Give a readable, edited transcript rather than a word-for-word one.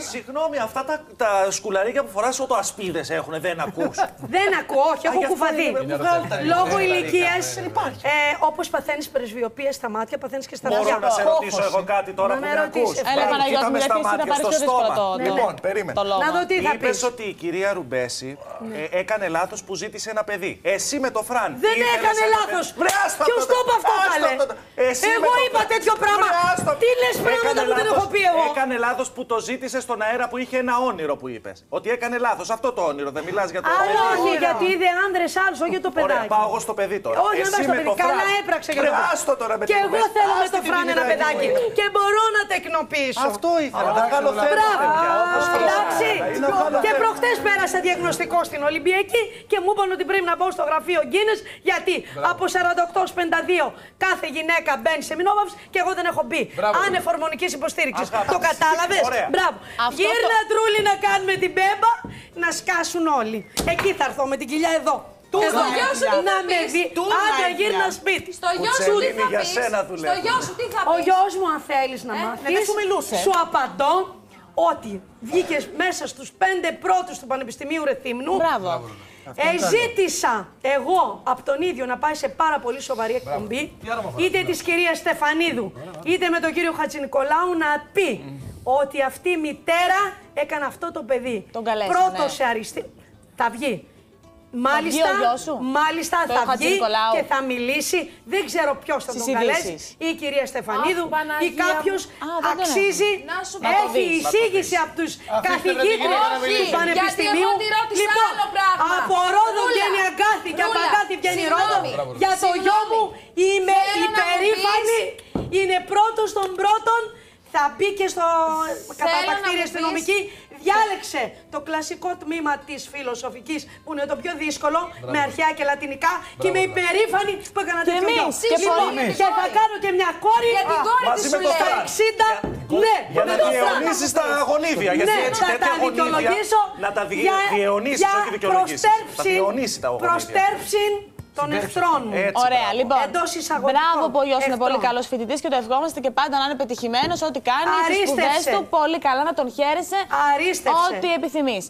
Συγγνώμη, αυτά τα σκουλαρίκια που φοράς οτοασπίδες έχουνε, δεν ακούς? Δεν ακούω, όχι, έχω κουφαδεί. Λόγω ηλικίας, όπως παθαίνεις πρεσβειοποίηση στα μάτια, παθαίνεις και στα Μπορώ αυτιά. να σε ρωτήσω εγώ κάτι τώρα που με ακούς? Έλα, Παναγιώτη, μου γιατί θα πάρεις πιο δύσκολο το Λοιπόν, περίμενε. Να δω τι θα Είπες πεις. ότι η κυρία Ρουμπέση έκανε λάθος που ζήτησε ένα παιδί. Εσύ με το Φραν. Δεν έκανε λάθος. Ποιος το είπε αυτό, καλέ? Εγώ είπα τέτοιο πράγμα. Τι λες πράγματα που δεν έχω πει εγώ? Έκανε λάθος που το ζήτησε στον αέρα που είχε ένα όνειρο που είπες. Ότι έκανε λάθος. Αυτό το όνειρο. Δεν μιλάς για το παιδί. Αλλά όχι, γιατί είδε άνδρες άλλους, όχι για το παιδάκι. Ωραία, πάω εγώ στο παιδί τώρα. Όχι, να πας στο παιδί. Καλά έπραξε για το παιδί. Και εγώ θέλω με το Φραν ένα παιδάκι. Και μπορώ να τεκνοποιήσω. Αυτό ήθελα. Να κάνω θέμα. Εντάξει. Και προχτές πέρασα διαγνωστικό στην Ολυμπιακή και μου είπαν ότι πρέπει να μπω στο γραφείο Γκίνες, γιατί από 48 ως 52 κάθε γυναίκα μπαίνει σε μηνόμαυση και εγώ δεν έχω μπει. Άνευ ορμονικής υποστήριξης. Το κατάλαβες? Μπράβο. Γύρνα Τρούλη να κάνουμε την μπέμπα, να σκάσουν όλοι. Εκεί θα έρθω με την κοιλιά εδώ. Στο γιο σου τι να θα με πεις? δει. Άντε γύρνα σπίτι. Στο γιο σου τι θα για πεις? σένα δουλεύω. Στο γιο σου τι θα Ο πεις? γιος μου, αν θέλεις να μάθεις, σου απαντώ ότι βγήκες μέσα στους 5 πρώτους του Πανεπιστημίου Ρεθύμνου. Μπράβο. Ζήτησα εγώ από τον ίδιο να πάει σε πάρα πολύ σοβαρή εκπομπή, είτε της κυρίας Στεφανίδου, είτε με τον κύριο Χατζηνικολάου, να πει ότι αυτή η μητέρα έκανε αυτό το παιδί. Τον καλέσανε. Πρώτο σε αριστερή. Θα βγει. Μάλιστα, θα βγει και θα μιλήσει. Δεν ξέρω ποιος θα τον καλέσει. Η κυρία Στεφανίδου ή κάποιος αξίζει. Έχει εισήγηση από τους καθηγήτρες του Πανεπιστημίου. Λοιπόν, από Ρόδο βγαίνει Αγκάθη και από Αγκάθη βγαίνει Ρόδο. Για το γιο μου είμαι υπερήφανη. Είναι πρώτος των πρώτων. Θα μπει και στο κατατακτήρια αστυνομική. Διάλεξε το κλασικό τμήμα της φιλοσοφικής που είναι το πιο δύσκολο, με αρχαία και λατινικά, και είμαι υπερήφανη που έκανα τέτοιο γιο. Και θα κάνω και μια κόρη για την κόρη μαζί της με το σου λέει. 60. Ναι, για να διαιωνίσεις τα αγωνίδια. Γιατί έτσι τέτοια αγωνίδια να τα διαιωνίσεις, όχι δικαιολογήσεις. Θα διαιωνίσει τα αγωνίδια. Προστέρψην των εχθρών μου. Ωραία, λοιπόν. Μπράβο που ο γιος είναι πολύ καλός φοιτητής και το ευχόμαστε και πάντα να είναι πετυχημένος ό,τι κάνει. Στις σπουδές του πολύ καλά, να τον χαίρεσαι. Αρίστευσε. Ό,τι επιθυμείς.